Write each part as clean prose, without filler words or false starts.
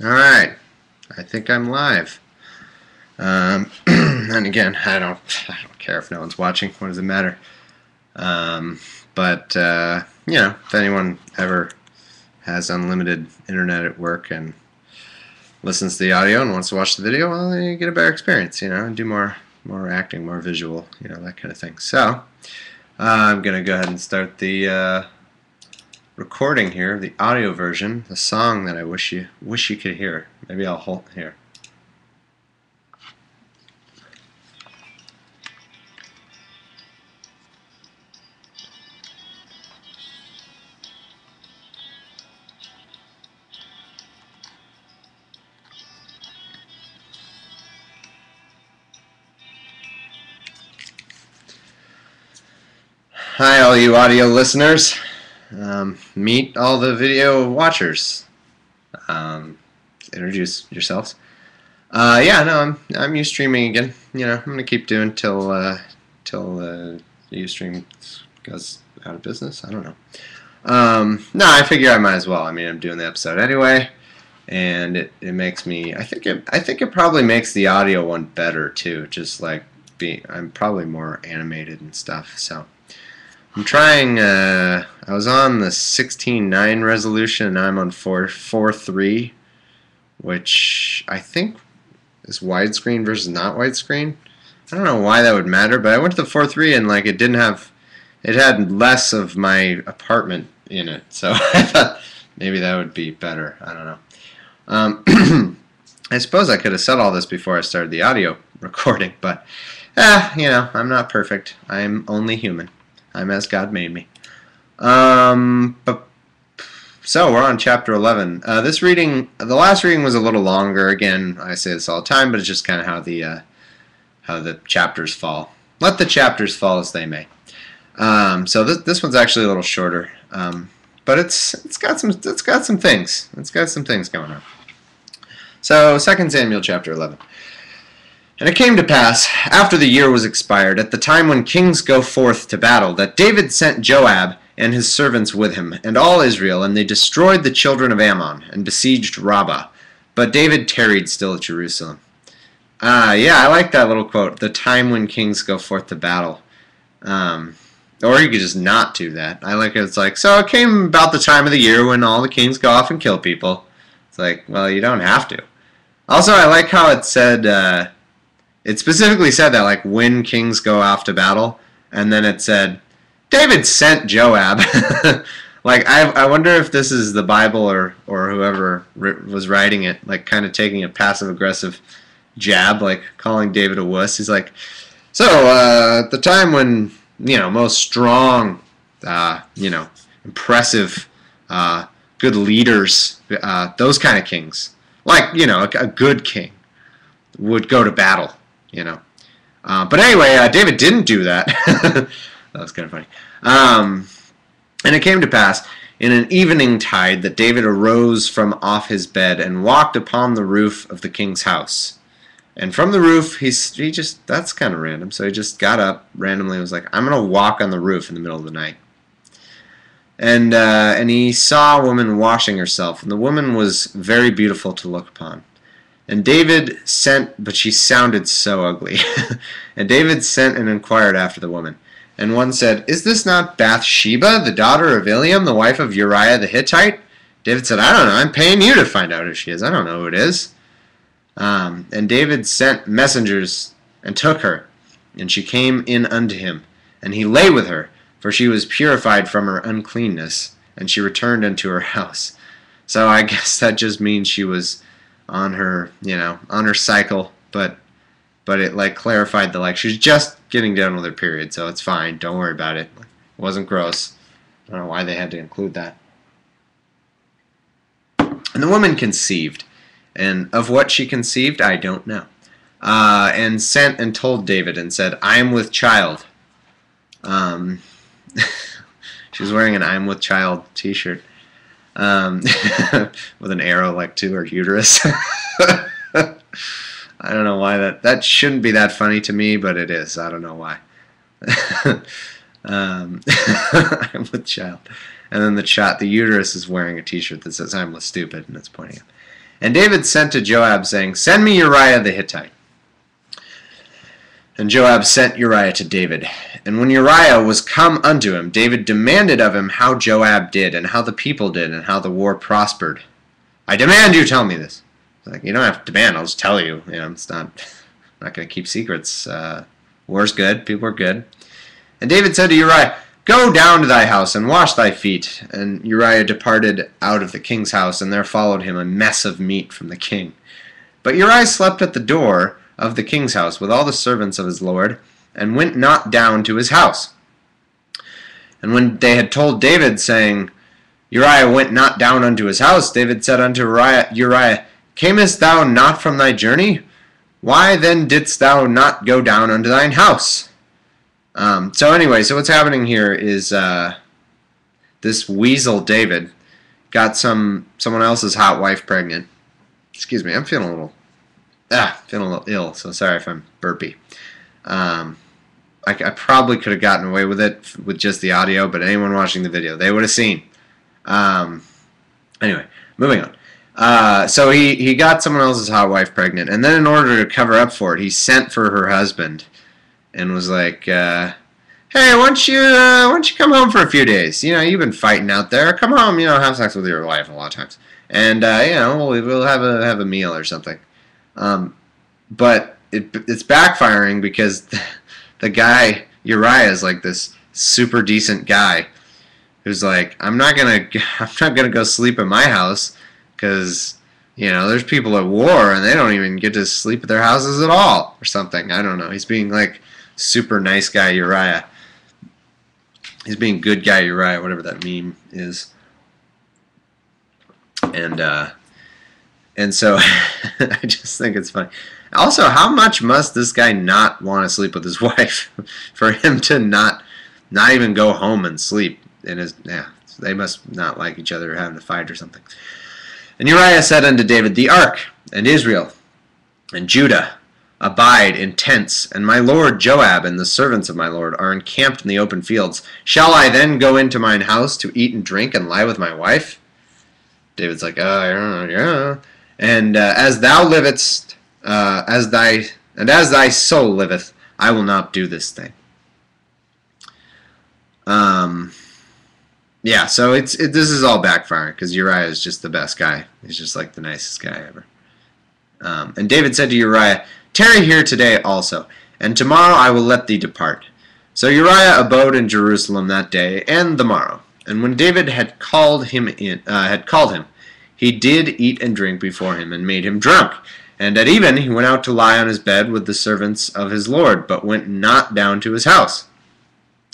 Alright, I think I'm live. And again, I don't care if no one's watching. What does it matter? But if anyone ever has unlimited internet at work and listens to the audio and wants to watch the video, well, you get a better experience, and do more acting, more visual, that kind of thing. So, I'm going to go ahead and start the recording here, the audio version, the song that I wish you could hear. Maybe I'll hold here. Hi, all you audio listeners. Meet all the video watchers. Introduce yourselves. I'm Ustreaming again. I'm gonna keep doing till Ustream goes out of business. I don't know. No, I figure I might as well. I mean, I'm doing the episode anyway, and it makes me. I think it probably makes the audio one better too. Just like I'm probably more animated and stuff. So. I'm trying, I was on the 16:9 resolution and I'm on 4:3, which I think is widescreen versus not widescreen. I don't know why that would matter, but I went to the 4:3 and it had less of my apartment in it, so I thought maybe that would be better. I don't know. I suppose I could have said all this before I started the audio recording, but, I'm not perfect. I'm only human. I'm as God made me. So we're on chapter 11. The last reading was a little longer. Again, I say this all the time, but it's just kind of how the chapters fall. Let the chapters fall as they may. So this one's actually a little shorter, but it's got some things. It's got some things going on. So 2 Samuel chapter 11. And it came to pass, after the year was expired, at the time when kings go forth to battle, that David sent Joab and his servants with him, and all Israel, and they destroyed the children of Ammon, and besieged Rabbah. But David tarried still at Jerusalem. I like that little quote, the time when kings go forth to battle. Or you could just not do that. I like it, it's like, so it came about the time of the year when all the kings go off and kill people. It's like, well, you don't have to. Also, I like how it said, it specifically said that, like, when kings go off to battle, and then it said, David sent Joab. Like, I wonder if this is the Bible or whoever was writing it, like, kind of taking a passive-aggressive jab, like, calling David a wuss. He's like, so, at the time when, most strong, impressive, good leaders, those kind of kings, like, a good king would go to battle. But anyway, David didn't do that. That was kind of funny. And it came to pass in an evening tide that David arose from off his bed and walked upon the roof of the king's house. And from the roof, that's kind of random. So he just got up randomly and was like, I'm going to walk on the roof in the middle of the night. And he saw a woman washing herself, and the woman was very beautiful to look upon. And David sent, but she sounded so ugly. And David sent and inquired after the woman. And one said, Is this not Bathsheba, the daughter of Eliam, the wife of Uriah the Hittite? David said, I don't know. I'm paying you to find out who she is. I don't know who it is. And David sent messengers and took her. And she came in unto him. And he lay with her, for she was purified from her uncleanness. And she returned unto her house. So I guess that just means she was on her, on her cycle, but it like clarified she's just getting done with her period, so it's fine. Don't worry about it. It wasn't gross. I don't know why they had to include that. And the woman conceived, and of what she conceived, I don't know. And sent and told David and said, I am with child. She was wearing an I'm with child t-shirt. With an arrow to her uterus. I don't know why that shouldn't be that funny to me, but it is. I don't know why. I'm with child. And then the uterus is wearing a t-shirt that says I'm with stupid, and it's pointing up. And David sent to Joab, saying, "Send me Uriah the Hittite." And Joab sent Uriah to David. And when Uriah was come unto him, David demanded of him how Joab did, and how the people did, and how the war prospered. "I demand you tell me this." Like, you don't have to demand, I'll just tell you. You know, it's not, I'm not going to keep secrets. War's good, people are good. And David said to Uriah, "Go down to thy house, and wash thy feet." And Uriah departed out of the king's house, and there followed him a mess of meat from the king. But Uriah slept at the door of the king's house with all the servants of his lord, and went not down to his house. And when they had told David, saying, "Uriah went not down unto his house," David said unto Uriah, "Camest thou not from thy journey? Why then didst thou not go down unto thine house?" So what's happening here is this weasel David got someone else's hot wife pregnant. Excuse me, I'm feeling a little ill, so sorry if I'm burpy. I probably could have gotten away with it with just the audio, but anyone watching the video, they would have seen. Anyway, moving on. So he got someone else's hot wife pregnant, and then in order to cover up for it, he sent for her husband and was like, "Hey, why don't you come home for a few days? You know, you've been fighting out there. Come home, have sex with your wife a lot of times, and we'll have a meal or something." But it's backfiring because the guy Uriah is like this super decent guy who's like, I'm not gonna go sleep in my house because there's people at war and they don't even get to sleep at their houses at all or something. I don't know. He's being like super nice guy Uriah. He's being good guy Uriah, whatever that meme is. And so I just think it's funny. Also, how much must this guy not want to sleep with his wife for him to not even go home and sleep in his? Yeah, they must not like each other or having to fight or something. And Uriah said unto David, "The ark and Israel and Judah abide in tents, and my lord Joab and the servants of my lord are encamped in the open fields. Shall I then go into mine house to eat and drink and lie with my wife?" David's like, yeah. And as thou livest, as thy soul liveth, I will not do this thing. Yeah, so this is all backfiring because Uriah is just the best guy. He's just like the nicest guy ever. And David said to Uriah, "Tarry here today also, and tomorrow I will let thee depart." So Uriah abode in Jerusalem that day and the morrow. And when David had called him, he did eat and drink before him, and made him drunk. And at even he went out to lie on his bed with the servants of his lord, but went not down to his house.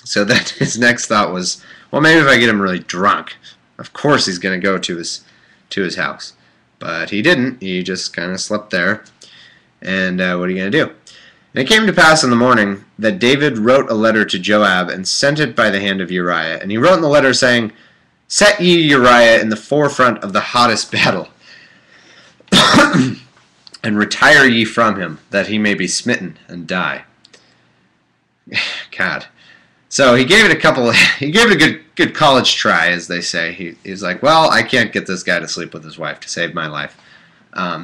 So that his next thought was, well, maybe if I get him really drunk, of course he's going to go to his house. But he didn't. He just kind of slept there. And what are you going to do? And it came to pass in the morning that David wrote a letter to Joab and sent it by the hand of Uriah. And he wrote in the letter saying, "Set ye Uriah in the forefront of the hottest battle, and retire ye from him, that he may be smitten and die." God. So he gave it a good college try, as they say. He's like, well, I can't get this guy to sleep with his wife to save my life.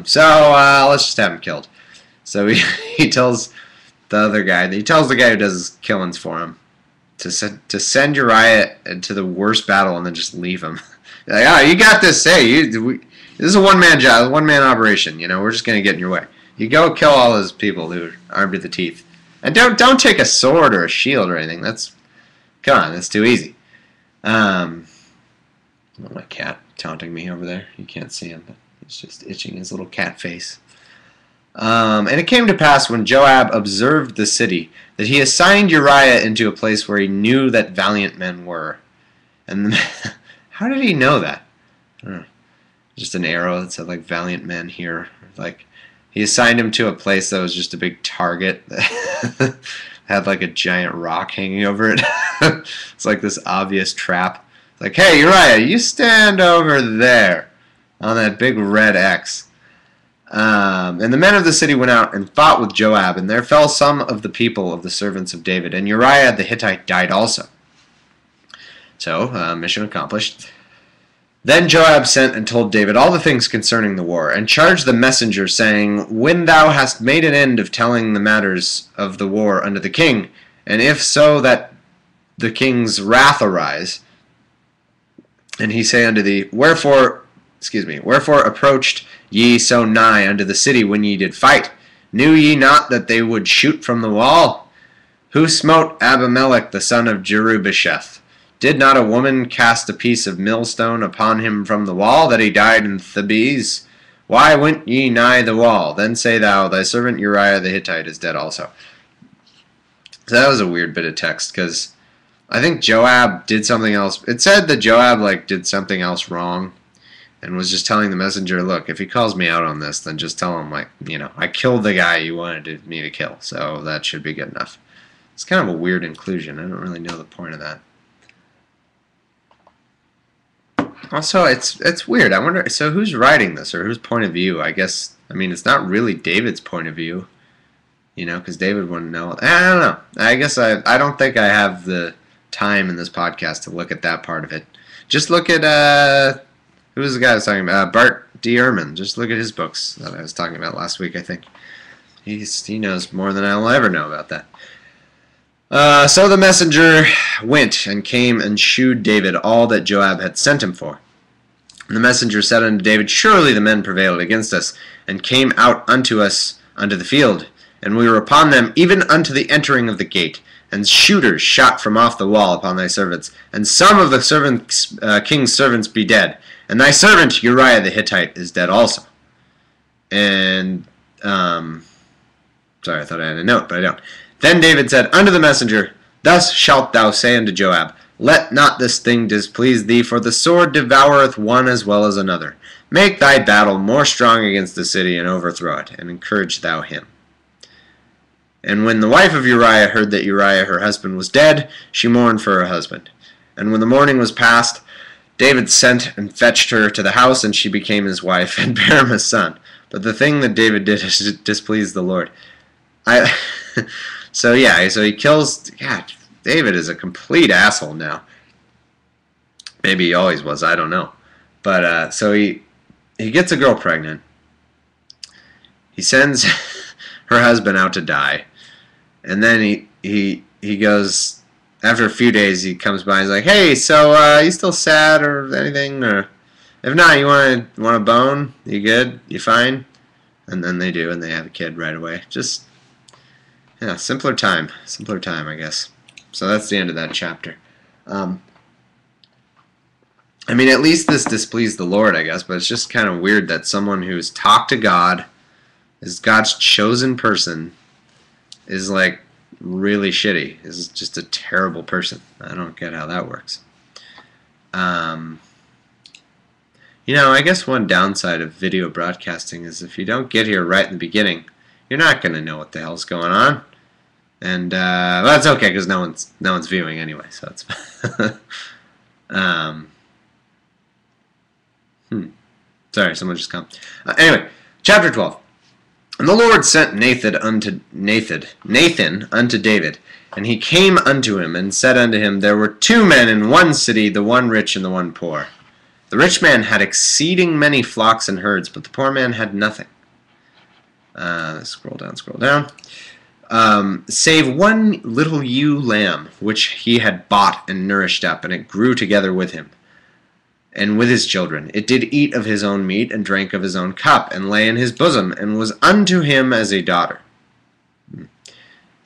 So let's just have him killed. So he tells the guy who does his killings for him to send Uriah into the worst battle and then just leave him. Like, oh, you got this. Hey, this is a one-man job, one-man operation. We're just going to get in your way. You go kill all those people who are armed to the teeth. And don't take a sword or a shield or anything. Come on, that's too easy. My cat taunting me over there. You can't see him, but he's just itching his little cat face. And it came to pass when Joab observed the city that he assigned Uriah into a place where he knew that valiant men were. And how did he know that? I don't know. Just an arrow that said like valiant men here. Like he assigned him to a place that was just a big target that had like a giant rock hanging over it. It's like this obvious trap. It's like, hey Uriah, you stand over there on that big red X. And the men of the city went out and fought with Joab, and there fell some of the people of the servants of David, and Uriah the Hittite died also. So, mission accomplished. Then Joab sent and told David all the things concerning the war, and charged the messenger, saying, When thou hast made an end of telling the matters of the war unto the king, and if so that the king's wrath arise, and he say unto thee, Wherefore approached ye so nigh unto the city when ye did fight? Knew ye not that they would shoot from the wall? Who smote Abimelech the son of Jerubasheth? Did not a woman cast a piece of millstone upon him from the wall, that he died in Thebez? Why went ye nigh the wall? Then say thou, Thy servant Uriah the Hittite is dead also. So that was a weird bit of text, because I think Joab did something else. It said that Joab did something else wrong, and was just telling the messenger, look, if he calls me out on this, then just tell him, I killed the guy you wanted me to kill, so that should be good enough. It's kind of a weird inclusion. I don't really know the point of that. Also, it's weird. I wonder, so who's writing this, or whose point of view? I guess, it's not really David's point of view, because David wouldn't know. I don't know. I guess I don't think I have the time in this podcast to look at that part of it. Just look at, who was the guy I was talking about? Bart D. Ehrman. Just look at his books that I was talking about last week, I think. He knows more than I'll ever know about that. So the messenger went and came and shewed David all that Joab had sent him for. And the messenger said unto David, Surely the men prevailed against us, and came out unto us unto the field. And we were upon them even unto the entering of the gate. And shooters shot from off the wall upon thy servants. And some of the king's servants be dead. And thy servant Uriah the Hittite is dead also. And, sorry, I thought I had a note, but I don't. Then David said unto the messenger, Thus shalt thou say unto Joab, Let not this thing displease thee, for the sword devoureth one as well as another. Make thy battle more strong against the city, and overthrow it, and encourage thou him. And when the wife of Uriah heard that Uriah her husband was dead, she mourned for her husband. And when the mourning was past, David sent and fetched her to the house, and she became his wife, and bare him a son. But the thing that David did displeased the Lord. So he kills. Yeah, David is a complete asshole now. Maybe he always was. I don't know. But so he gets a girl pregnant. He sends her husband out to die, and then he goes. After a few days, he comes by. He's like, "Hey, so you still sad or anything? Or if not, you want a bone? You good? You fine?" And then they do, and they have a kid right away. Just. Yeah, simpler time, I guess. So that's the end of that chapter. At least this displeased the Lord, I guess, but it's just kind of weird that someone who's talked to God, is God's chosen person, is really shitty, is just a terrible person. I don't get how that works. I guess one downside of video broadcasting is if you don't get here right in the beginning, you're not going to know what the hell's going on. And that's okay because no one's viewing anyway, so it's Sorry, someone just come. Anyway, chapter 12. And the Lord sent Nathan unto David, and he came unto him and said unto him, There were 2 men in one city, the one rich and the one poor. The rich man had exceeding many flocks and herds, but the poor man had nothing. Scroll down. Save one little ewe lamb, which he had bought and nourished up, and it grew together with him, and with his children. It did eat of his own meat, and drank of his own cup, and lay in his bosom, and was unto him as a daughter.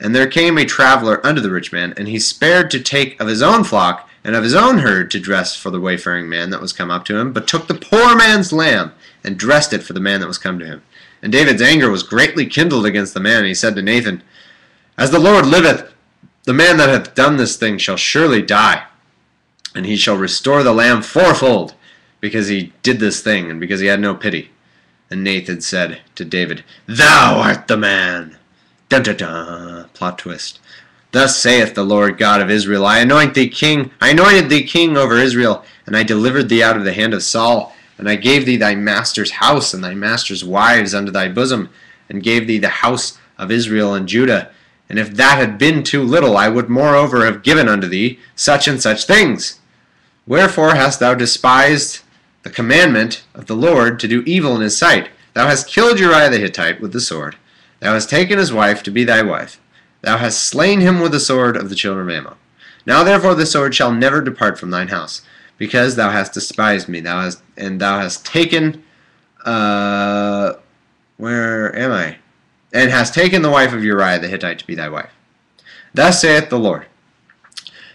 And there came a traveler unto the rich man, and he spared to take of his own flock, and of his own herd to dress for the wayfaring man that was come up to him, but took the poor man's lamb, and dressed it for the man that was come to him. And David's anger was greatly kindled against the man, and he said to Nathan, As the Lord liveth, the man that hath done this thing shall surely die, and he shall restore the lamb fourfold, because he did this thing, and because he had no pity. And Nathan said to David, Thou art the man. Dun dun dun. Plot twist. Thus saith the Lord God of Israel, I anointed thee king over Israel, and I delivered thee out of the hand of Saul, and I gave thee thy master's house and thy master's wives unto thy bosom, and gave thee the house of Israel and Judah. And if that had been too little, I would moreover have given unto thee such and such things. Wherefore hast thou despised the commandment of the Lord to do evil in his sight. Thou hast killed Uriah the Hittite with the sword. Thou hast taken his wife to be thy wife. Thou hast slain him with the sword of the children of Ammon. Now therefore the sword shall never depart from thine house, because thou hast despised me. Thou hast taken, where am I? And hast taken the wife of Uriah the Hittite to be thy wife. Thus saith the Lord,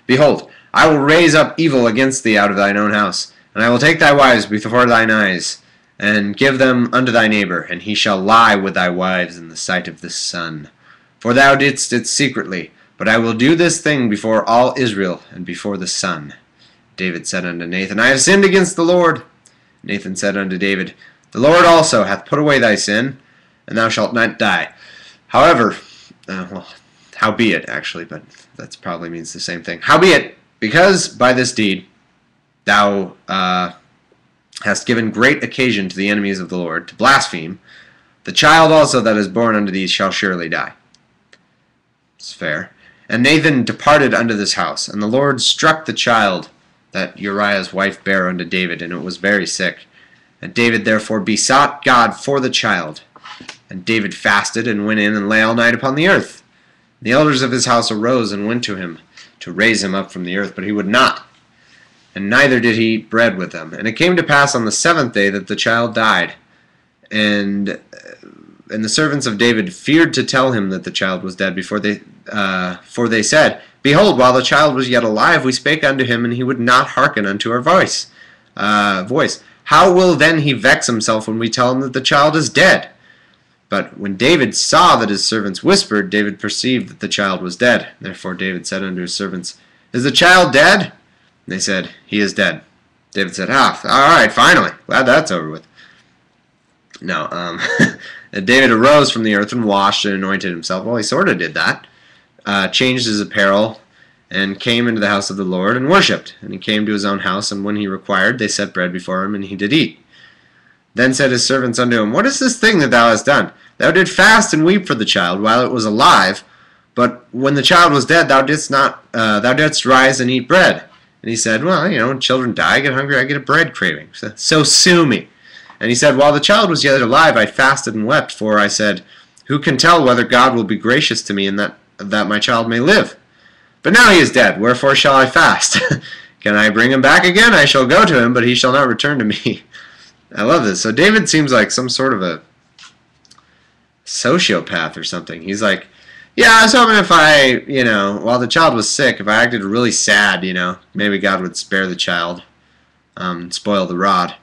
Behold, I will raise up evil against thee out of thine own house, and I will take thy wives before thine eyes, and give them unto thy neighbor, and he shall lie with thy wives in the sight of the sun. For thou didst it secretly, but I will do this thing before all Israel, and before the sun. David said unto Nathan, I have sinned against the Lord. Nathan said unto David, The Lord also hath put away thy sin, and thou shalt not die. However, howbeit, actually, but that probably means the same thing. Howbeit, because by this deed thou hast given great occasion to the enemies of the Lord to blaspheme, the child also that is born unto thee shall surely die. It's fair. And Nathan departed unto this house, and the Lord struck the child that Uriah's wife bare unto David, and it was very sick. And David therefore besought God for the child. And David fasted, and went in, and lay all night upon the earth. The elders of his house arose, and went to him, to raise him up from the earth, but he would not. And neither did he eat bread with them. And it came to pass on the 7th day that the child died. And the servants of David feared to tell him that the child was dead, for they said, Behold, while the child was yet alive, we spake unto him, and he would not hearken unto our voice. How will then he vex himself when we tell him that the child is dead? But when David saw that his servants whispered, David perceived that the child was dead. Therefore David said unto his servants, Is the child dead? And they said, He is dead. David said, all right, finally. Glad that's over with. No, David arose from the earth and washed and anointed himself. Well, he sort of did that. Changed his apparel, and came into the house of the Lord, and worshipped. And he came to his own house, and when he required, they set bread before him, and he did eat. Then said his servants unto him, What is this thing that thou hast done? Thou didst fast and weep for the child while it was alive, but when the child was dead, thou didst rise and eat bread. And he said, Well, when children die, I get hungry, I get a bread craving. So sue me. And he said, While the child was yet alive, I fasted and wept, for I said, Who can tell whether God will be gracious to me, and that my child may live? But now he is dead, wherefore shall I fast? Can I bring him back again? I shall go to him, but he shall not return to me. I love this. So David seems like some sort of a sociopath or something. He's like, yeah, I was hoping if I, while the child was sick, if I acted really sad, maybe God would spare the child, spoil the rod.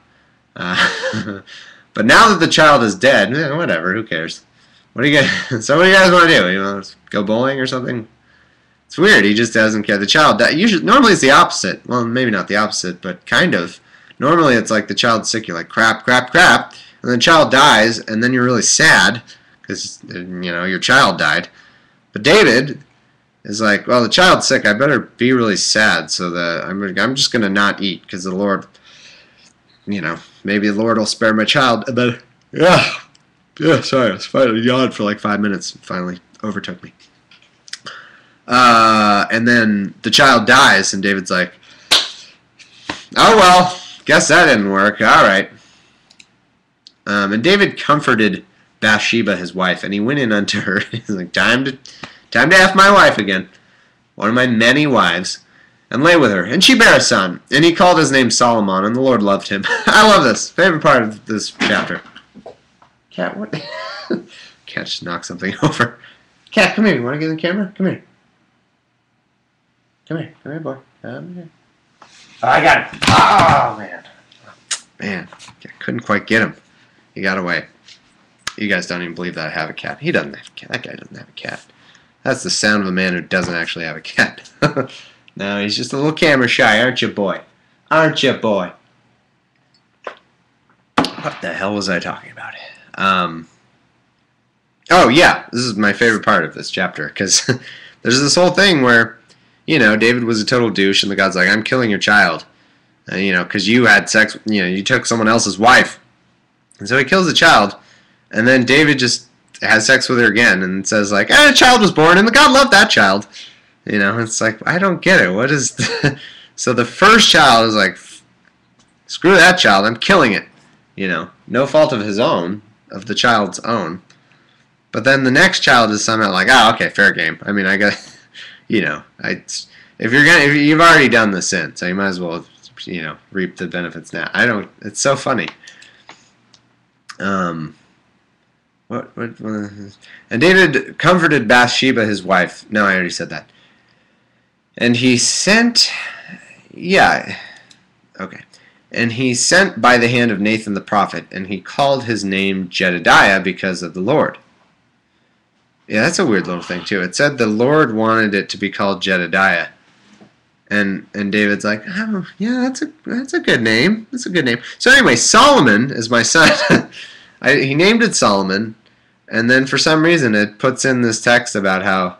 But now that the child is dead, whatever, who cares? What do you guys want to do? You want to go bowling or something? It's weird. He just doesn't care. The child, normally it's the opposite. Well, maybe not the opposite, but kind of. Normally it's like the child's sick. You're like, crap, crap, crap. And the child dies, and then you're really sad because, your child died. But David is like, well, the child's sick. I better be really sad so that I'm just going to not eat because the Lord, maybe the Lord will spare my child. But, sorry, I was finally yawned for like 5 minutes. It finally overtook me. And then the child dies, and David's like, oh, well, guess that didn't work. All right. And David comforted Bathsheba, his wife, and he went in unto her. He's like, time to F my wife again, one of my many wives, and lay with her. And she bare a son, and he called his name Solomon, and the Lord loved him. I love this. Favorite part of this chapter. Cat, what? Cat just knocked something over. Cat, come here. You want to get in the camera? Come here. Come here, boy. Come here. Oh, I got him. Oh, man. Man, I couldn't quite get him. He got away. You guys don't even believe that I have a cat. He doesn't have a cat. That guy doesn't have a cat. That's the sound of a man who doesn't actually have a cat. No, he's just a little camera shy, aren't you, boy? Aren't you, boy? What the hell was I talking about? Oh, yeah. This is my favorite part of this chapter, because there's this whole thing where, David was a total douche, and the God's like, I'm killing your child. Because you had sex, you took someone else's wife. And so he kills the child, and then David just has sex with her again and says, like, a child was born, and the God loved that child. It's like, I don't get it. What is... So the first child is like screw that child, I'm killing it. No fault of his own, of the child's own. But then the next child is somehow like, okay, fair game. I mean, I got, if you've already done the sin, so you might as well, reap the benefits now. It's so funny. What? And David comforted Bathsheba, his wife. No, I already said that. And he sent, And he sent by the hand of Nathan the prophet, and he called his name Jedediah because of the Lord. Yeah, that's a weird little thing too. It said the Lord wanted it to be called Jedediah. And David's like, oh, yeah, that's a good name. That's a good name. So anyway, Solomon is my son. He named it Solomon, and then for some reason it puts in this text about how,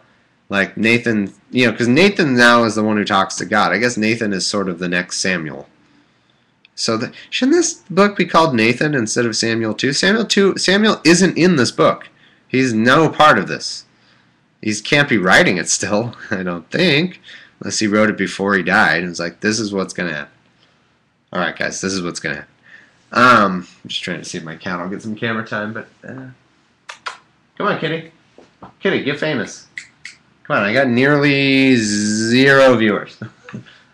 like, Nathan, because Nathan now is the one who talks to God. I guess Nathan is sort of the next Samuel. So shouldn't this book be called Nathan instead of Samuel 2? Samuel isn't in this book. He's no part of this. He can't be writing it still, I don't think. Unless he wrote it before he died. And it's like, this is what's going to happen. Alright, guys, this is what's going to happen. I'm just trying to see if my cat will get some camera time, but... Come on, kitty. Kitty, get famous. Come on, I got nearly 0 viewers.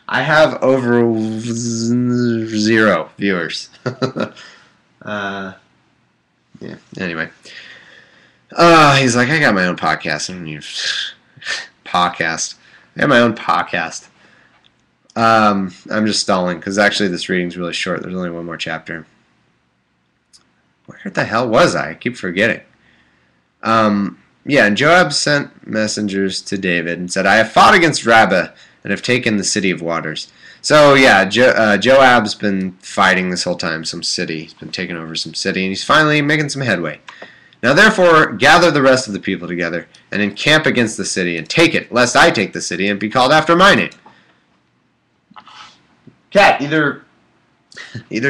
I have over 0 viewers. Yeah, anyway. He's like, I got my own podcast. I don't need podcast. I have my own podcast. I'm just stalling because actually this reading's really short. There's only one more chapter. Where the hell was I? I keep forgetting. And Joab sent messengers to David and said, I have fought against Rabbah and have taken the city of waters. So yeah, Joab's been fighting this whole time some city. He's been taking over some city, and he's finally making some headway. Now therefore gather the rest of the people together and encamp against the city and take it, lest I take the city and be called after my name. Cat, either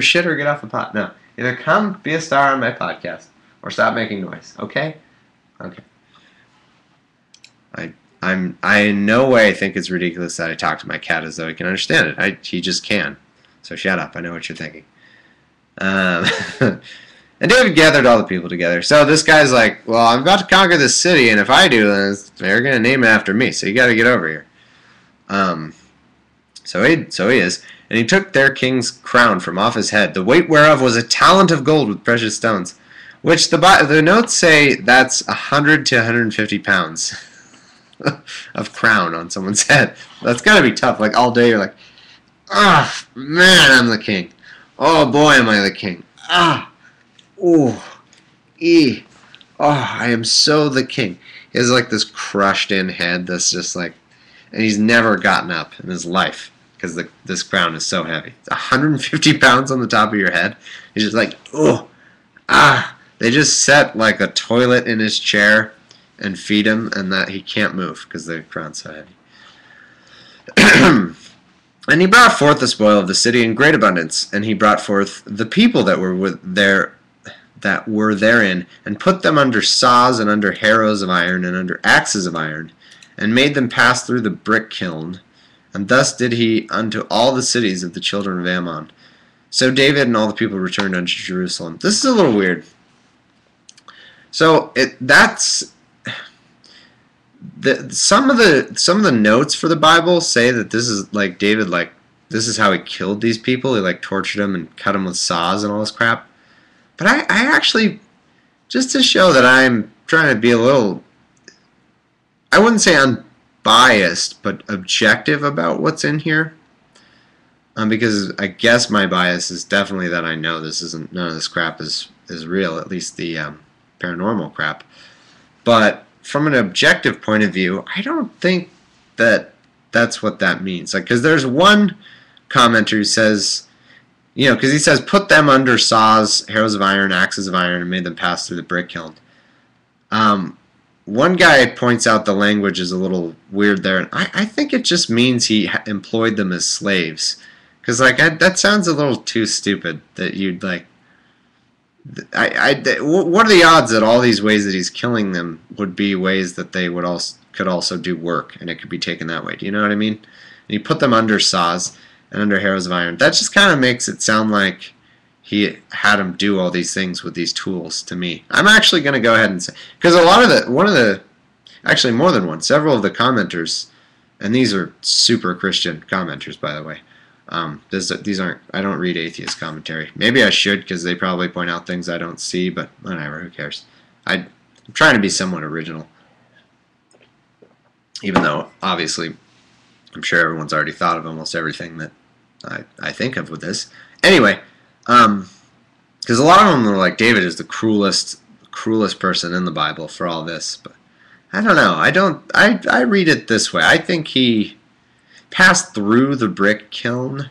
shit or get off the pot. No, either come be a star on my podcast or stop making noise. Okay? Okay. I in no way think it's ridiculous that I talk to my cat as though he can understand it. He just can. So shut up. I know what you're thinking. And David gathered all the people together. So this guy's like, well, I'm about to conquer this city, and if I do, then they're going to name it after me. So you got to get over here. So he is. And he took their king's crown from off his head, the weight whereof was a talent of gold with precious stones, which the notes say that's 100 to 150 pounds of crown on someone's head. That's got to be tough. Like all day you're like, man, I'm the king. Oh boy, am I the king. I am so the king. He has like this crushed in head that's just like, and he's never gotten up in his life because this crown is so heavy. It's 150 pounds on the top of your head. He's just like, They just set like a toilet in his chair and feed him, and that he can't move because the crown's so heavy. And he brought forth the spoil of the city in great abundance, and he brought forth the people that were therein, and put them under saws and under harrows of iron and under axes of iron, and made them pass through the brick kiln. And thus did he unto all the cities of the children of Ammon. So David and all the people returned unto Jerusalem. This is a little weird. So some of the notes for the Bible say that this is like David, like this is how he killed these people. He like tortured them and cut them with saws and all this crap. But I actually, just to show that I'm trying to be a little, I wouldn't say unbiased, but objective about what's in here. Because I guess my bias is definitely that I know none of this crap is real, at least the paranormal crap. But from an objective point of view, I don't think that that's what that means. Like, because there's one commenter who says, because he says, put them under saws, harrows of iron, axes of iron, and made them pass through the brick kiln. One guy points out the language is a little weird there, and I think it just means he employed them as slaves. Because, like, that sounds a little too stupid that you'd, like, what are the odds that all these ways that he's killing them would be ways that they could also do work, and it could be taken that way? Do you know what I mean? And he put them under saws, and under harrows of iron. That just kind of makes it sound like he had him do all these things with these tools to me. I'm actually going to go ahead and say, because actually more than one, several of the commenters, and these are super Christian commenters, by the way. These aren't, I don't read atheist commentary. Maybe I should, because they probably point out things I don't see, but whatever, who cares? I'm trying to be somewhat original. Even though, obviously, I'm sure everyone's already thought of almost everything that I think of with this. Anyway, because a lot of them are like, David is the cruelest person in the Bible for all this, but I don't know. I read it this way. I think he passed through the brick kiln,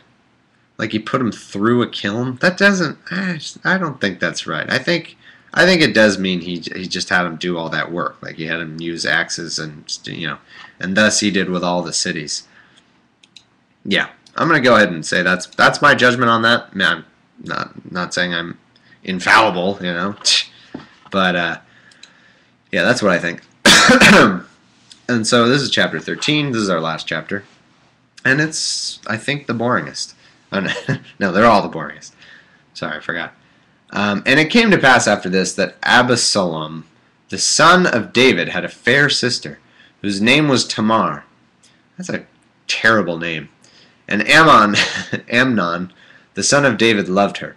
like he put him through a kiln. That doesn't. I don't think that's right. I think it does mean he just had him do all that work. Like he had him use axes and and thus he did with all the cities. Yeah, I'm gonna go ahead and say that's my judgment on that. Man, I'm not saying I'm infallible, but yeah, that's what I think. And so this is chapter 13. This is our last chapter, and it's, I think, the boringest. Oh, no, they're all the boringest. Sorry, I forgot. And it came to pass after this that Absalom, the son of David, had a fair sister, whose name was Tamar. That's a terrible name. And Amnon, the son of David, loved her.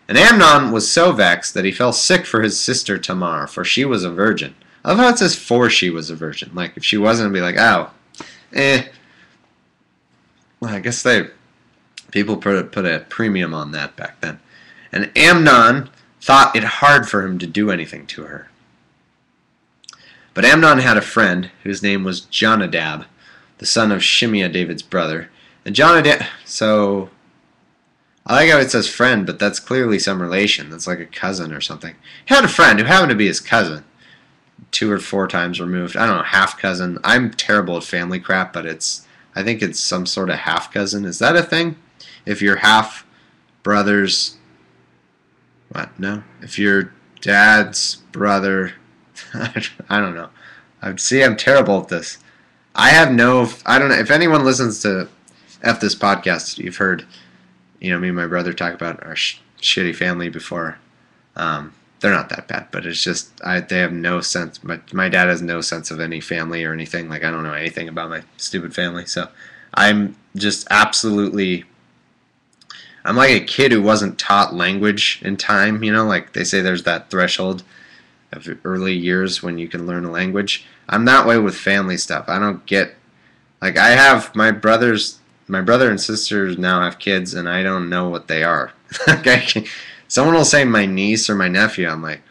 And Amnon was so vexed that he fell sick for his sister Tamar, for she was a virgin. I love how it says for she was a virgin. Like, if she wasn't, it'd be like, oh, Well, I guess people put a premium on that back then. And Amnon thought it hard for him to do anything to her. But Amnon had a friend whose name was Jonadab, the son of Shimeah, David's brother. And Jonadab, so I like how it says friend, but that's clearly some relation. That's like a cousin or something. He had a friend who happened to be his cousin, 2 or 4 times removed. I don't know, half cousin. I'm terrible at family crap, but I think it's some sort of half cousin. Is that a thing? If you're half brothers, what? No. If your dad's brother, I don't know. I'm terrible at this. I don't know. If anyone listens to this podcast, you've heard, me and my brother talk about our shitty family before. They're not that bad, but it's just, they have no sense. My dad has no sense of any family or anything. Like, I don't know anything about my stupid family. So I'm just absolutely, I'm like a kid who wasn't taught language in time. Like they say there's that threshold of early years when you can learn a language. I'm that way with family stuff. I don't get, like, I have my brother and sisters now have kids, and I don't know what they are. Someone will say my niece or my nephew. I'm like,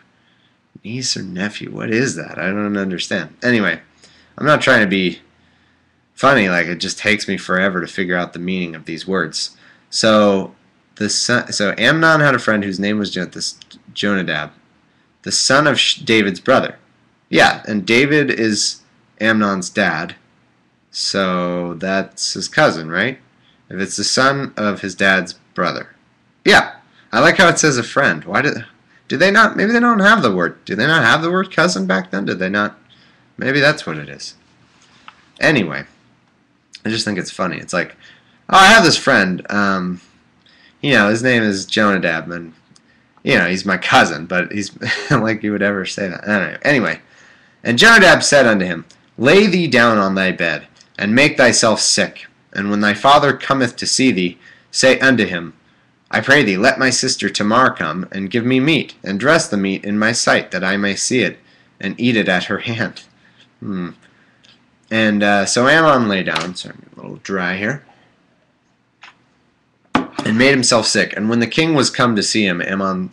niece or nephew? What is that? I don't understand. Anyway, I'm not trying to be funny. Like, it just takes me forever to figure out the meaning of these words. So Amnon had a friend whose name was Jonadab, the son of David's brother. Yeah, and David is Amnon's dad, so that's his cousin, right? If it's the son of his dad's brother. Yeah. I like how it says a friend. Why do they not? Maybe they don't have the word. Do they not have the word cousin back then? Did they not? Maybe that's what it is. Anyway, I just think it's funny. It's like, oh, I have this friend. His name is Jonadab, and he's my cousin, but he's like you would ever say that. I don't know. Anyway, and Jonadab said unto him, Lay thee down on thy bed, and make thyself sick. And when thy father cometh to see thee, say unto him, I pray thee, let my sister Tamar come, and give me meat, and dress the meat in my sight, that I may see it, and eat it at her hand. And so Amnon lay down, sorry, I'm a little dry here, and made himself sick. And when the king was come to see him, Amnon,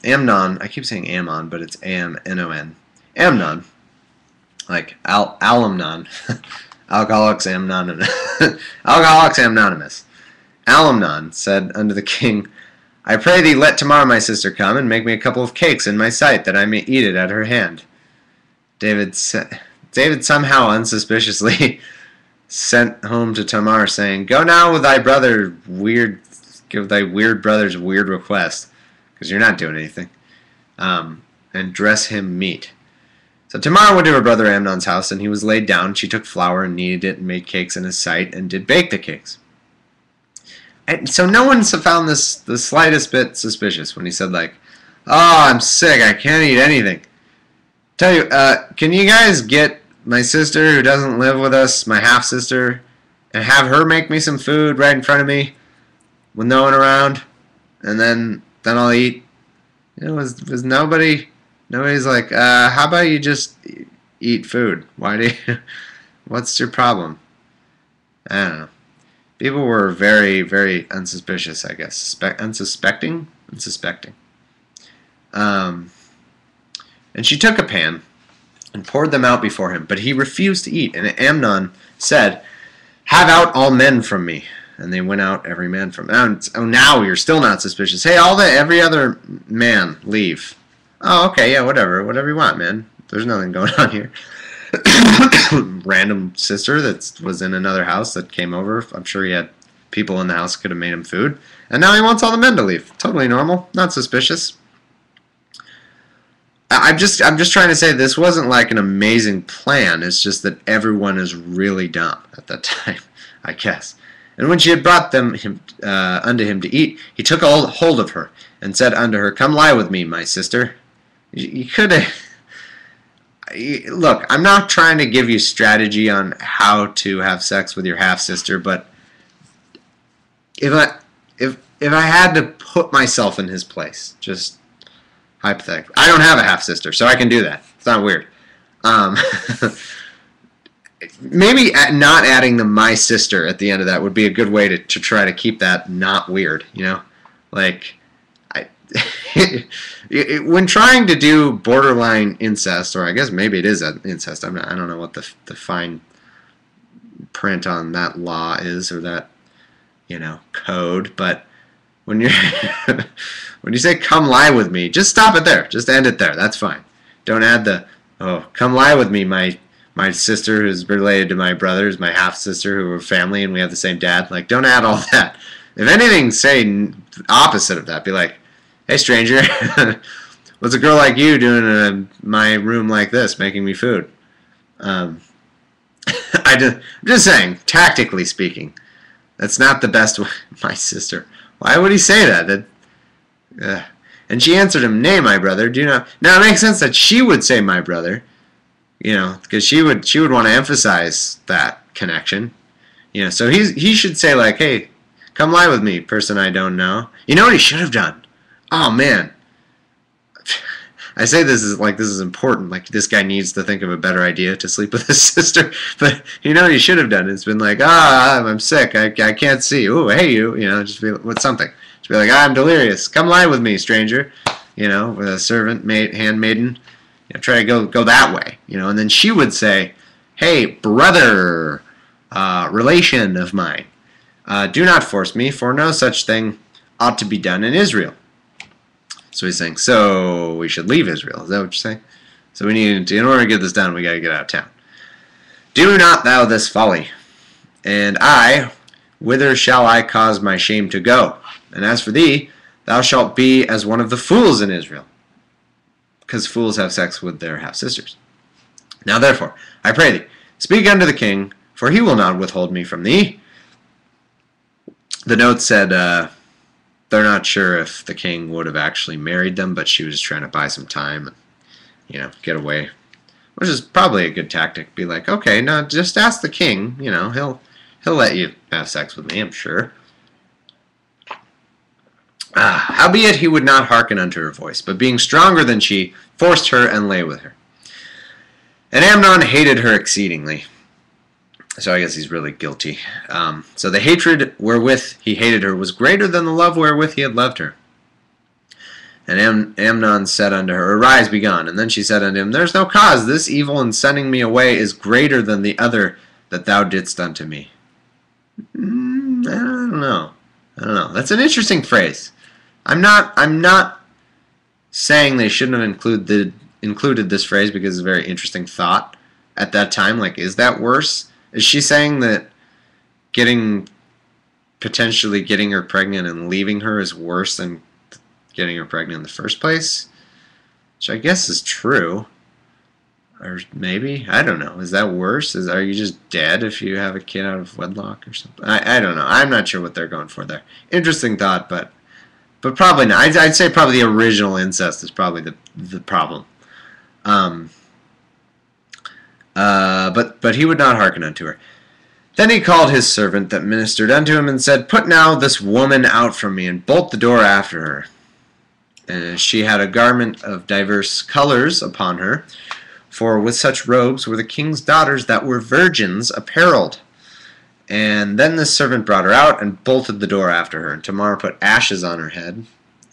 I keep saying Ammon, but it's Amnon, Amnon, like Alamnon, Alcoholics Anonymous, Alcoholics Anonymous, Alamnon said unto the king, I pray thee, let Tamar my sister come, and make me a couple of cakes in my sight, that I may eat it at her hand. David somehow unsuspiciously sent home to Tamar, saying, Go now with thy brother give thy weird brother's weird request, because you're not doing anything, and dress him meat. So Tamar went to her brother Amnon's house, and he was laid down. She took flour and kneaded it, and made cakes in his sight, and did bake the cakes. And so no one's found this the slightest bit suspicious when he said like, "Oh, I'm sick. I can't eat anything." Tell you, can you guys get my sister who doesn't live with us, my half sister, and have her make me some food right in front of me with no one around, and then I'll eat. You know, was nobody's like, how about you just eat food? Why do you, what's your problem? I don't know. People were very, very unsuspicious, I guess. Unsuspecting. And she took a pan and poured them out before him, but he refused to eat. And Amnon said, "Have out all men from me." And they went out, every man from him. Oh, now you're still not suspicious. Hey, every other man, leave. Oh, okay, yeah, whatever you want, man. There's nothing going on here. Random sister that was in another house that came over. I'm sure he had people in the house could have made him food. And now he wants all the men to leave. Totally normal, not suspicious. I'm just trying to say this wasn't like an amazing plan. It's just that everyone is really dumb at that time, I guess. And when she had brought them unto him to eat, he took hold of her and said unto her, "Come lie with me, my sister." You could have. Look, I'm not trying to give you strategy on how to have sex with your half sister, but if I had to put myself in his place, just hypothetically, I don't have a half sister, so I can do that. It's not weird. Maybe not adding the "my sister" at the end of that would be a good way to try to keep that not weird. You know, like when trying to do borderline incest, or I guess maybe it is incest. I don't know what the fine print on that law is, or that code. But when you're when you say "come lie with me," just stop it there. Just end it there. That's fine. Don't add the "oh, come lie with me, my sister who's related to my brother, who's my half sister, who are family and we have the same dad." Like, don't add all that. If anything, say opposite of that. Be like, "Hey, stranger, what's a girl like you doing in my room like this, making me food?" I'm just saying, tactically speaking, that's not the best way. My sister. Why would he say that? And she answered him, "Nay, my brother, do not." Now it makes sense that she would say "my brother," because she would want to emphasize that connection. So he should say like, "Hey, come lie with me, person I don't know." You know what he should have done? Oh man, I say this is important. Like, this guy needs to think of a better idea to sleep with his sister. But you know what he should have done? It's been like, I'm sick. I can't see. Ooh, hey you. Just be with something. Just be like, I'm delirious. Come lie with me, stranger. With a servant, handmaiden. Try to go that way. And then she would say, "Hey, brother, relation of mine, do not force me, for no such thing ought to be done in Israel." So he's saying, so we should leave Israel. Is that what you're saying? So we need to, in order to get this done, we got to get out of town. "Do not thou this folly, and I, whither shall I cause my shame to go? And as for thee, thou shalt be as one of the fools in Israel." Because fools have sex with their half-sisters. "Now therefore, I pray thee, speak unto the king, for he will not withhold me from thee." The note said they're not sure if the king would have actually married them, but she was just trying to buy some time and get away, which is probably a good tactic. Be like, "Okay, no, just ask the king. He'll let you have sex with me, I'm sure." Howbeit he would not hearken unto her voice, but being stronger than she, forced her and lay with her. And Amnon hated her exceedingly. So I guess he's really guilty. So the hatred wherewith he hated her was greater than the love wherewith he had loved her. And Amnon said unto her, "Arise, be gone." And then she said unto him, "There's no cause. This evil in sending me away is greater than the other that thou didst unto me." I don't know. That's an interesting phrase. I'm not saying they shouldn't have included this phrase because it's a very interesting thought at that time. Like, is that worse? Is she saying that potentially getting her pregnant and leaving her is worse than getting her pregnant in the first place? Which I guess is true. Or maybe, I don't know. Is that worse? Are you just dead if you have a kid out of wedlock or something? I don't know. I'm not sure what they're going for there. Interesting thought, but probably not. I'd say probably the original incest is probably the problem. But he would not hearken unto her. Then he called his servant that ministered unto him, and said, Put now this woman out from me, and bolt the door after her. And she had a garment of divers colors upon her, for with such robes were the king's daughters that were virgins apparelled. And then the servant brought her out, and bolted the door after her. And Tamar put ashes on her head,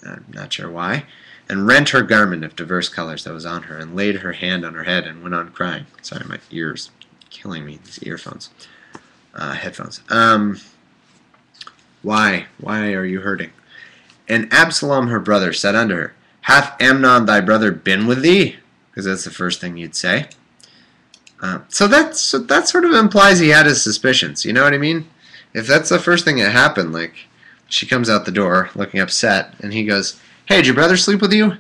I'm not sure why, and rent her garment of diverse colors that was on her, and laid her hand on her head, and went on crying. Sorry, my ears killing me, these earphones. Headphones. Why are you hurting? And Absalom her brother said unto her, Hath Amnon thy brother been with thee? Because that's the first thing you'd say. So that sort of implies he had his suspicions. You know what I mean? If that's the first thing that happened, like she comes out the door looking upset, and he goes, Hey, did your brother sleep with you?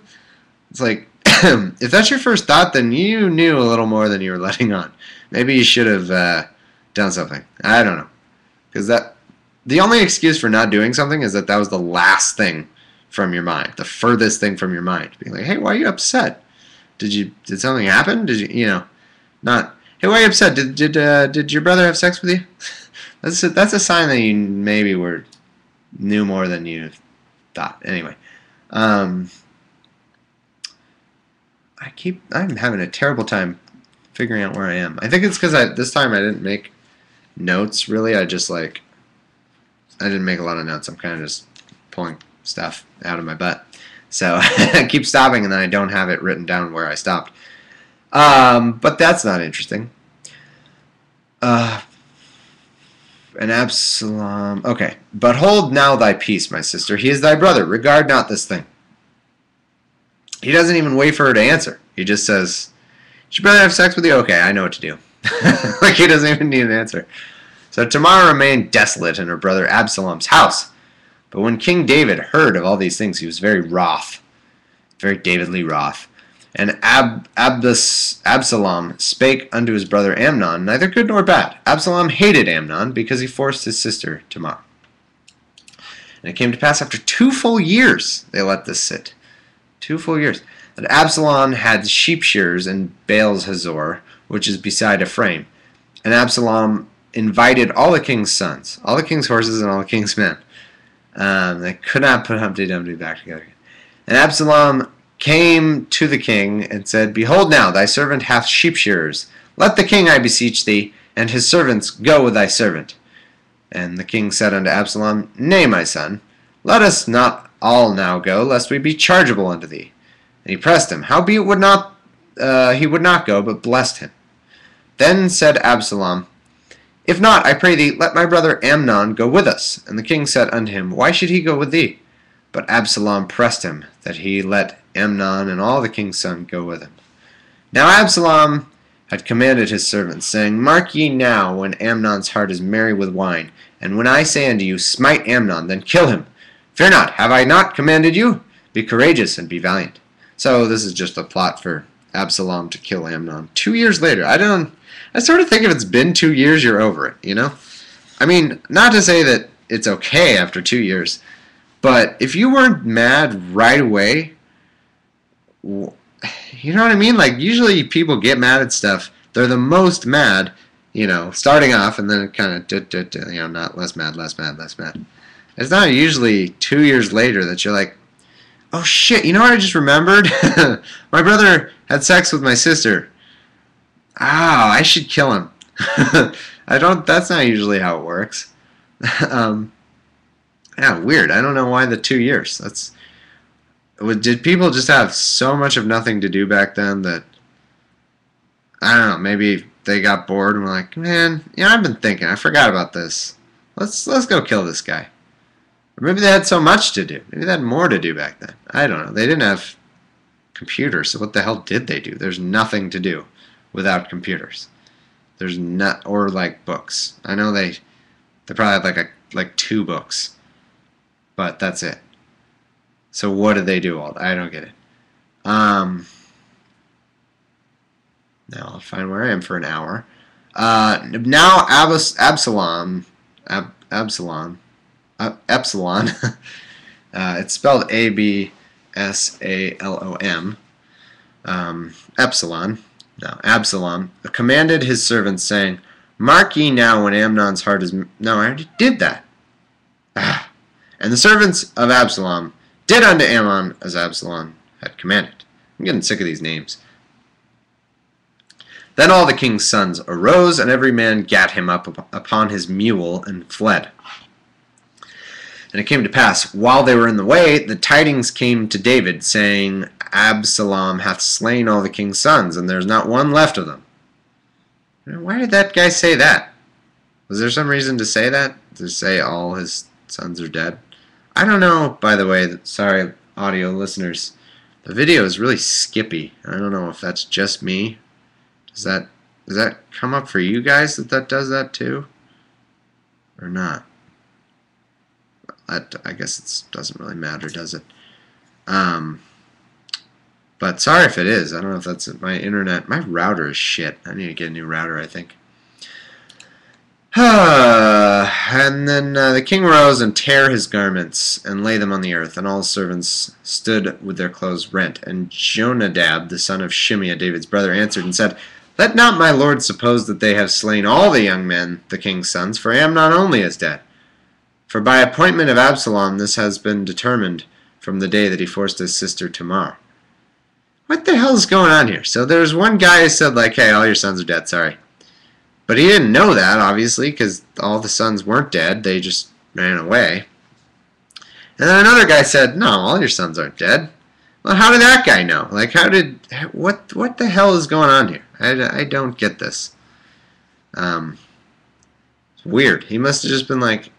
It's like, if that's your first thought, then you knew a little more than you were letting on. Maybe you should have done something. I don't know. Because the only excuse for not doing something is that was the last thing from your mind, the furthest thing from your mind. Being like, hey, why are you upset? Did something happen? Not, hey, why are you upset? Did your brother have sex with you? That's a sign that you maybe knew more than you thought. Anyway, I'm having a terrible time figuring out where I am. I think it's because this time I didn't make notes, really. I didn't make a lot of notes. I'm kind of just pulling stuff out of my butt. So I keep stopping, and then I don't have it written down where I stopped. But that's not interesting. And Absalom... Okay. But hold now thy peace, my sister. He is thy brother. Regard not this thing. He doesn't even wait for her to answer. He just says, Did your brother have sex with you? Okay, I know what to do. Like, he doesn't even need an answer. So Tamar remained desolate in her brother Absalom's house. But when King David heard of all these things, he was very wroth. Very Davidly wroth. And Absalom spake unto his brother Amnon, neither good nor bad. Absalom hated Amnon, because he forced his sister Tamar. And it came to pass after 2 full years they let this sit. 2 full years. That Absalom had sheep shearers in Baal-hazor, which is beside Ephraim. And Absalom invited all the king's sons, all the king's horses, and all the king's men. They could not put Humpty Dumpty back together again. And Absalom came to the king and said, Behold now, thy servant hath sheep shearers. Let the king, I beseech thee, and his servants go with thy servant. And the king said unto Absalom, Nay, my son, let us not all now go, lest we be chargeable unto thee. And he pressed him. Howbeit he would not go, but blessed him. Then said Absalom, If not, I pray thee, let my brother Amnon go with us. And the king said unto him, Why should he go with thee? But Absalom pressed him, that he let Amnon and all the king's sons go with him. Now Absalom had commanded his servants, saying, Mark ye now, when Amnon's heart is merry with wine, and when I say unto you, Smite Amnon, then kill him. Fear not, have I not commanded you? Be courageous and be valiant. So this is just a plot for Absalom to kill Amnon. 2 years later, I sort of think if it's been 2 years, you're over it, you know? I mean, not to say that it's okay after 2 years, but if you weren't mad right away, you know what I mean? Like, usually people get mad at stuff. They're the most mad, you know, starting off, and then it kind of, you know, not less mad, less mad, less mad. It's not usually 2 years later that you're like, oh shit, you know what I just remembered? My brother had sex with my sister. Ah, I should kill him. That's not usually how it works. Yeah, weird. I don't know why the 2 years. Did people just have so much of nothing to do back then that, I don't know, maybe they got bored and were like, man, yeah, I've been thinking, I forgot about this. Let's go kill this guy. Or maybe they had so much to do. Maybe they had more to do back then. I don't know. They didn't have computers, so what the hell did they do? There's nothing to do without computers. There's not, or like books. I know they probably had like 2 books, but that's it. So what did they do all? I don't get it. Now I'll find where I am for an hour. Now Absalom, Absalom, it's spelled Absalom. Absalom commanded his servants, saying, "Mark ye now when Amnon's heart is..." No, I already did that. And the servants of Absalom did unto Amnon as Absalom had commanded. I'm getting sick of these names. Then all the king's sons arose, and every man gat him up upon his mule and fled. And it came to pass, while they were in the way, the tidings came to David, saying, Absalom hath slain all the king's sons, and there is not one left of them. Why did that guy say that? Was there some reason to say that? To say all his sons are dead? I don't know, by the way. Sorry, audio listeners. The video is really skippy. I don't know if that's just me. Does that come up for you guys that does that too? Or not? I guess it doesn't really matter, does it? But sorry if it is. I don't know if that's my internet. My router is shit. I need to get a new router, I think. And then the king rose and tare his garments and lay them on the earth, and all his servants stood with their clothes rent. And Jonadab, the son of Shimeah, David's brother, answered and said, Let not my lord suppose that they have slain all the young men, the king's sons, for Amnon only is dead. For by appointment of Absalom this has been determined from the day that he forced his sister Tamar. What the hell is going on here? So there's one guy who said, like, hey, all your sons are dead, sorry. But he didn't know that, obviously, because all the sons weren't dead. They just ran away. And then another guy said, no, all your sons aren't dead. Well, how did that guy know? Like, what the hell is going on here? I don't get this. It's weird. He must have just been like,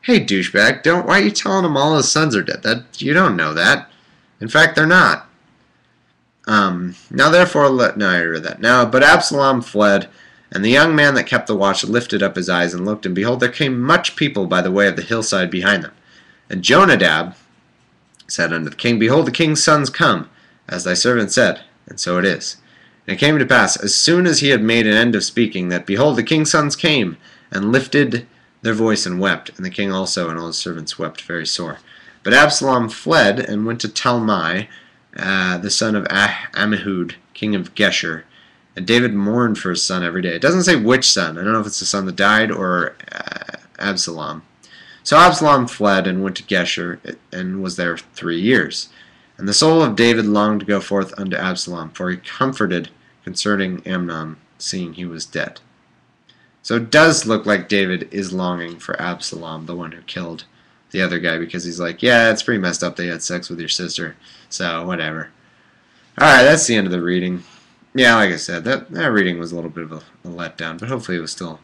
hey, douchebag, why are you telling him all his sons are dead? You don't know that. In fact, they're not. Now therefore, no, I read that. Now, but Absalom fled, and the young man that kept the watch lifted up his eyes and looked, and behold, there came much people by the way of the hillside behind them. And Jonadab said unto the king, Behold, the king's sons come, as thy servant said, and so it is. And it came to pass, as soon as he had made an end of speaking, that, behold, the king's sons came, and lifted their voice and wept, and the king also and all his servants wept very sore. But Absalom fled, and went to Talmai, the son of Ammihud, king of Geshur. And David mourned for his son every day. It doesn't say which son. I don't know if it's the son that died or Absalom. So Absalom fled and went to Geshur, and was there 3 years. And the soul of David longed to go forth unto Absalom, for he comforted concerning Amnon, seeing he was dead. So it does look like David is longing for Absalom, the one who killed the other guy, because he's like, yeah, it's pretty messed up they had sex with your sister, so whatever. Alright, that's the end of the reading. Yeah, like I said, that reading was a little bit of a letdown, but hopefully it was still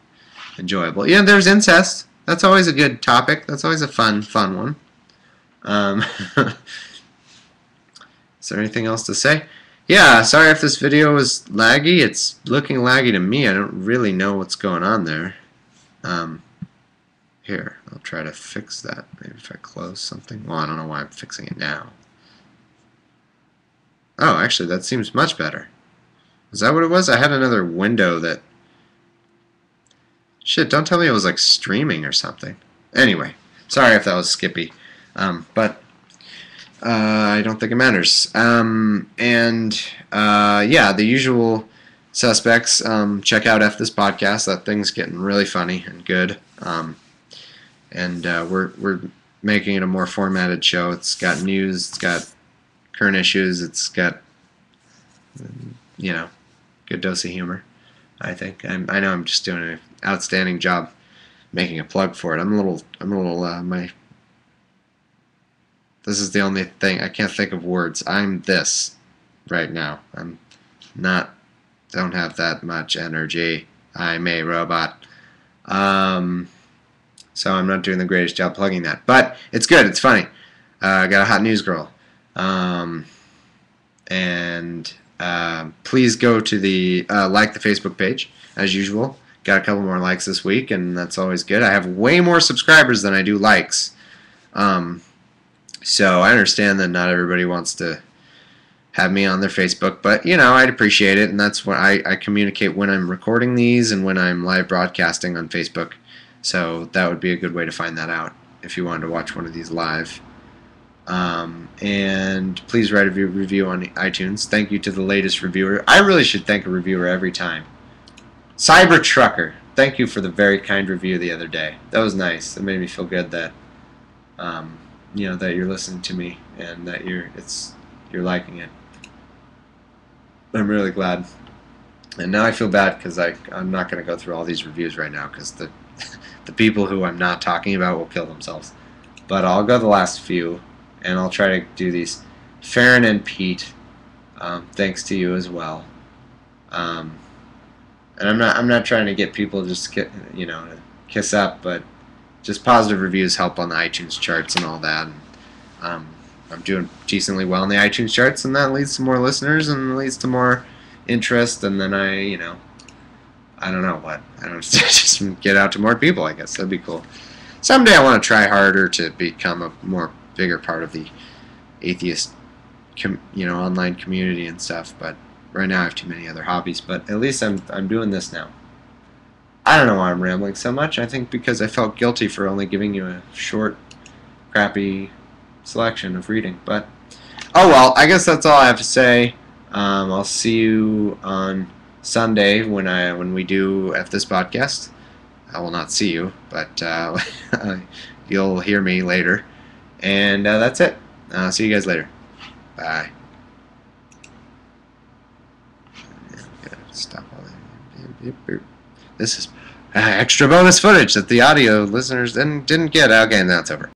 enjoyable. Yeah, there's incest. That's always a good topic. That's always a fun one. Is there anything else to say? Yeah, sorry if this video was laggy. It's looking laggy to me. I don't really know what's going on there. Here, I'll try to fix that. Maybe if I close something. Well, I don't know why I'm fixing it now. Oh, actually, that seems much better. Is that what it was? I had another window that... Shit, don't tell me it was like streaming or something. Anyway, sorry if that was skippy. But I don't think it matters. Yeah, the usual suspects. Check out F This Podcast. That thing's getting really funny and good. We're making it a more formatted show. It's got news. It's got current issues. It's got, good dose of humor. I think. I know I'm just doing an outstanding job making a plug for it. This is the only thing, I can't think of words. I'm this right now. Don't have that much energy. I'm a robot. So I'm not doing the greatest job plugging that. But it's good, it's funny. I got a hot news girl. Please go to the like the Facebook page as usual. Got a couple more likes this week, and that's always good. I have way more subscribers than I do likes. So I understand that not everybody wants to have me on their Facebook, but I'd appreciate it, and that's what I communicate when I'm recording these and when I'm live broadcasting on Facebook. So that would be a good way to find that out if you wanted to watch one of these live. And please write a review on iTunes. Thank you to the latest reviewer. I really should thank a reviewer every time. Cybertrucker, thank you for the very kind review the other day. That was nice. It made me feel good that that you're listening to me and that you're liking it. I'm really glad. And now I feel bad because I'm not going to go through all these reviews right now because the people who I'm not talking about will kill themselves. But I'll go the last few, and I'll try to do these. Farron and Pete, thanks to you as well. And I'm not trying to get people just to kiss up, but just positive reviews help on the iTunes charts and all that. And, I'm doing decently well in the iTunes charts, and that leads to more listeners and leads to more interest, and then I don't know what. I don't just get out to more people, I guess. That'd be cool. Someday I want to try harder to become a more bigger part of the atheist online community and stuff, but right now I have too many other hobbies, but at least I'm doing this now. I don't know why I'm rambling so much. I think because I felt guilty for only giving you a short, crappy selection of reading, but oh well. I guess that's all I have to say. I'll see you on Sunday when we do this podcast. I will not see you, but you'll hear me later, and that's it. See you guys later. Bye. Stop all that. This is extra bonus footage that the audio listeners didn't get. Okay, now it's over.